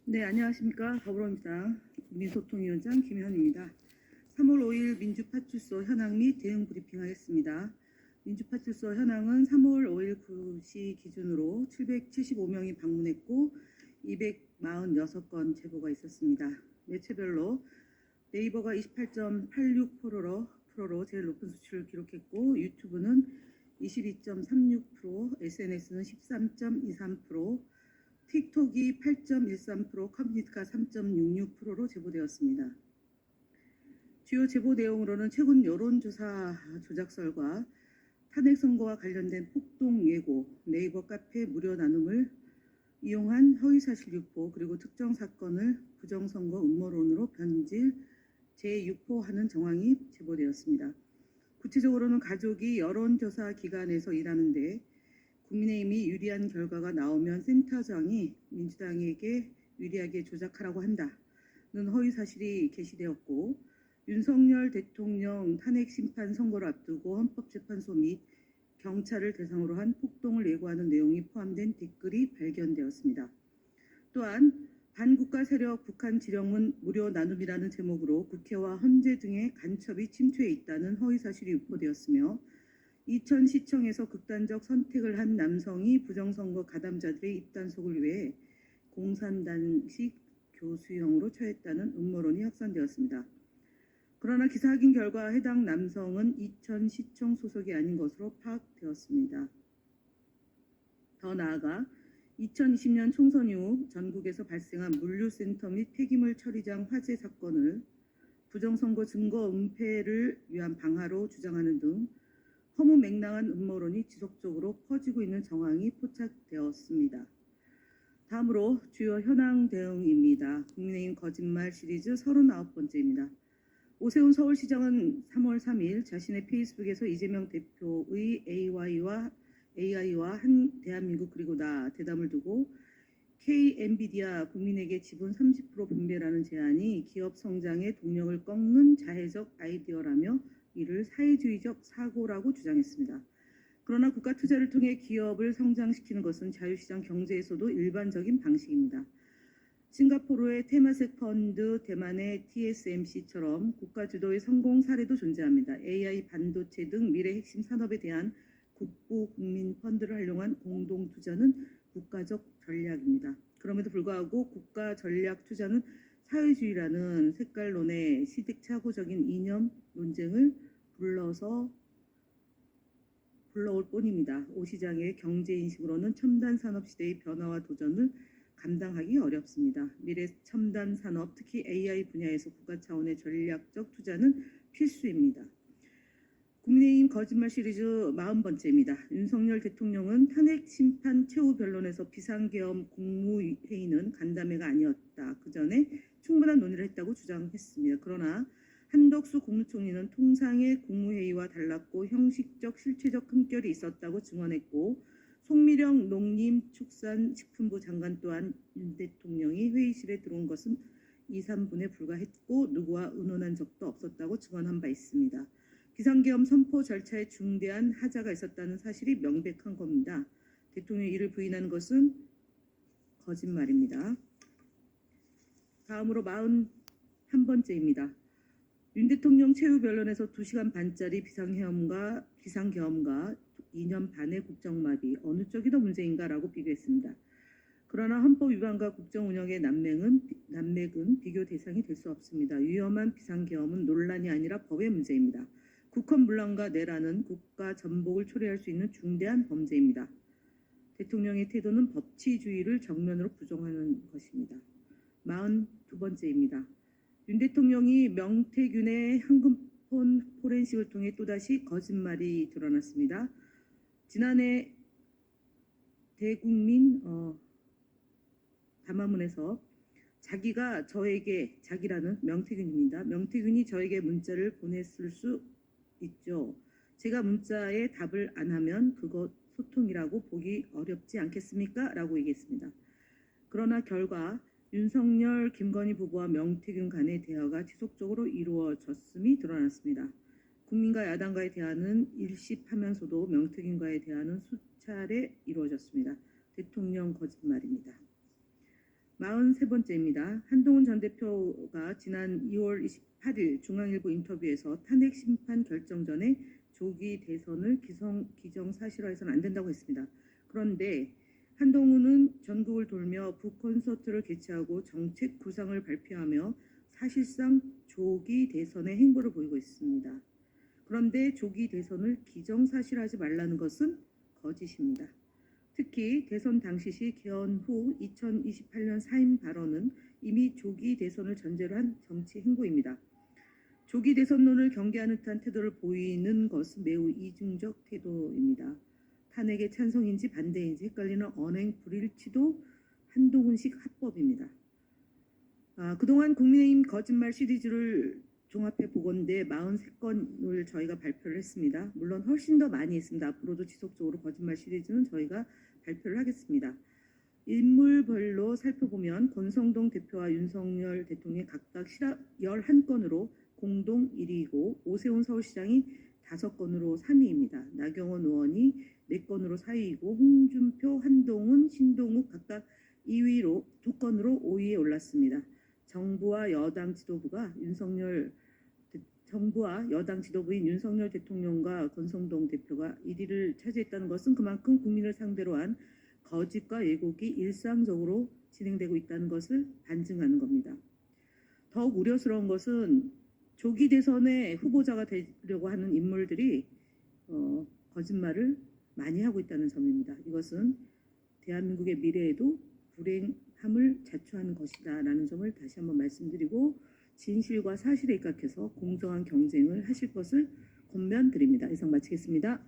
네, 안녕하십니까. 더불어민주당 국민소통위원장 김현입니다. 3월 5일 민주파출소 현황 및 대응 브리핑하겠습니다. 민주파출소 현황은 3월 5일 9시 기준으로 775명이 방문했고 246건 제보가 있었습니다. 매체별로 네이버가 28.86%로 제일 높은 수치를 기록했고 유튜브는 22.36%, SNS는 13.23%, 틱톡이 8.13%, 커뮤니티가 3.66%로 제보되었습니다. 주요 제보 내용으로는 최근 여론조사 조작설과 탄핵 선거와 관련된 폭동 예고, 네이버 카페 무료 나눔을 이용한 허위사실 유포, 그리고 특정 사건을 부정선거 음모론으로 변질, 재유포하는 정황이 제보되었습니다. 구체적으로는 가족이 여론조사 기관에서 일하는데 국민의힘이 유리한 결과가 나오면 센터장이 민주당에게 유리하게 조작하라고 한다는 허위사실이 게시되었고, 윤석열 대통령 탄핵 심판 선거를 앞두고 헌법재판소 및 경찰을 대상으로 한 폭동을 예고하는 내용이 포함된 댓글이 발견되었습니다. 또한 반국가 세력 북한 지령문 무료 나눔이라는 제목으로 국회와 헌재 등의 간첩이 침투해 있다는 허위사실이 유포되었으며, 이천 시청에서 극단적 선택을 한 남성이 부정선거 가담자들의 입단속을 위해 공산당식 교수형으로 처했다는 음모론이 확산되었습니다. 그러나 기사 확인 결과 해당 남성은 이천 시청 소속이 아닌 것으로 파악되었습니다. 더 나아가 2020년 총선 이후 전국에서 발생한 물류센터 및 폐기물 처리장 화재 사건을 부정선거 증거 은폐를 위한 방화로 주장하는 등 허무맹랑한 음모론이 지속적으로 퍼지고 있는 정황이 포착되었습니다. 다음으로 주요 현황 대응입니다. 국민의힘 거짓말 시리즈 39번째입니다. 오세훈 서울시장은 3월 3일 자신의 페이스북에서 이재명 대표의 AI와 한 대한민국 그리고 나 대담을 두고 K-엔비디아 국민에게 지분 30% 분배라는 제안이 기업 성장의 동력을 꺾는 자해적 아이디어라며 이를 사회주의적 사고라고 주장했습니다. 그러나 국가 투자를 통해 기업을 성장시키는 것은 자유시장 경제에서도 일반적인 방식입니다. 싱가포르의 테마색 펀드, 대만의 TSMC처럼 국가 주도의 성공 사례도 존재합니다. AI, 반도체 등 미래 핵심 산업에 대한 국부 국민 펀드를 활용한 공동 투자는 국가적 전략입니다. 그럼에도 불구하고 국가 전략 투자는 사회주의라는 색깔론의 시대착오적인 이념 논쟁을 불러올 뿐입니다. 오 시장의 경제인식으로는 첨단 산업 시대의 변화와 도전을 감당하기 어렵습니다. 미래 첨단 산업, 특히 AI 분야에서 국가 차원의 전략적 투자는 필수입니다. 국민의힘 거짓말 시리즈 40번째입니다. 윤석열 대통령은 탄핵 심판 최후 변론에서 비상계엄 국무회의는 간담회가 아니었다. 그 전에 충분한 논의를 했다고 주장했습니다. 그러나 한덕수 국무총리는 통상의 국무회의와 달랐고 형식적 실체적 흠결이 있었다고 증언했고, 송미령 농림축산식품부 장관 또한 윤 대통령이 회의실에 들어온 것은 2, 3분에 불과했고 누구와 의논한 적도 없었다고 증언한 바 있습니다. 비상계엄 선포 절차에 중대한 하자가 있었다는 사실이 명백한 겁니다. 대통령이 이를 부인하는 것은 거짓말입니다. 다음으로 41번째입니다. 윤 대통령 최후 변론에서 2시간 반짜리 비상계엄과 2년 반의 국정마비, 어느 쪽이 더 문제인가라고 비교했습니다. 그러나 헌법 위반과 국정 운영의 난맥은 비교 대상이 될 수 없습니다. 위험한 비상계엄은 논란이 아니라 법의 문제입니다. 국헌문란과 내란은 국가 전복을 초래할 수 있는 중대한 범죄입니다. 대통령의 태도는 법치주의를 정면으로 부정하는 것입니다. 42번째입니다. 윤 대통령이 명태균의 황금폰 포렌식을 통해 또다시 거짓말이 드러났습니다. 지난해 대국민 담화문에서 자기라는 명태균입니다. 명태균이 저에게 문자를 보냈을 수 있죠. 제가 문자에 답을 안 하면 그것 소통이라고 보기 어렵지 않겠습니까? 라고 얘기했습니다. 그러나 결과 윤석열, 김건희 부부와 명태균 간의 대화가 지속적으로 이루어졌음이 드러났습니다. 국민과 야당과의 대화는 일십하면서도 명태균과의 대화는 수차례 이루어졌습니다. 대통령 거짓말입니다. 43번째입니다. 한동훈 전 대표가 지난 2월 28일 중앙일보 인터뷰에서 탄핵 심판 결정 전에 조기 대선을 기정사실화해서는 안 된다고 했습니다. 그런데 한동훈은 전국을 돌며 북콘서트를 개최하고 정책 구상을 발표하며 사실상 조기 대선의 행보를 보이고 있습니다. 그런데 조기 대선을 기정사실화하지 말라는 것은 거짓입니다. 특히 대선 당시 개헌 후 2028년 사임 발언은 이미 조기 대선을 전제로 한 정치 행보입니다. 조기 대선론을 경계하는 듯한 태도를 보이는 것은 매우 이중적 태도입니다. 탄핵의 찬성인지 반대인지 헷갈리는 언행 불일치도 한동훈식 합법입니다. 그동안 국민의힘 거짓말 시리즈를 종합해 보건대 43건을 저희가 발표를 했습니다. 물론 훨씬 더 많이 했습니다. 앞으로도 지속적으로 거짓말 시리즈는 저희가 발표를 하겠습니다. 인물별로 살펴보면 권성동 대표와 윤석열 대통령이 각각 11건으로 공동 1위이고 오세훈 서울시장이 5건으로 3위입니다. 나경원 의원이 4건으로 4위이고 홍준표, 한동훈, 신동욱 각각 2위로 2건으로 5위에 올랐습니다. 정부와 여당 지도부인 윤석열 대통령과 권성동 대표가 1위를 차지했다는 것은 그만큼 국민을 상대로 한 거짓과 왜곡이 일상적으로 진행되고 있다는 것을 반증하는 겁니다. 더욱 우려스러운 것은 조기 대선의 후보자가 되려고 하는 인물들이 거짓말을 많이 하고 있다는 점입니다. 이것은 대한민국의 미래에도 불행함을 자초하는 것이다라는 점을 다시 한번 말씀드리고 진실과 사실에 입각해서 공정한 경쟁을 하실 것을 권면드립니다. 이상 마치겠습니다.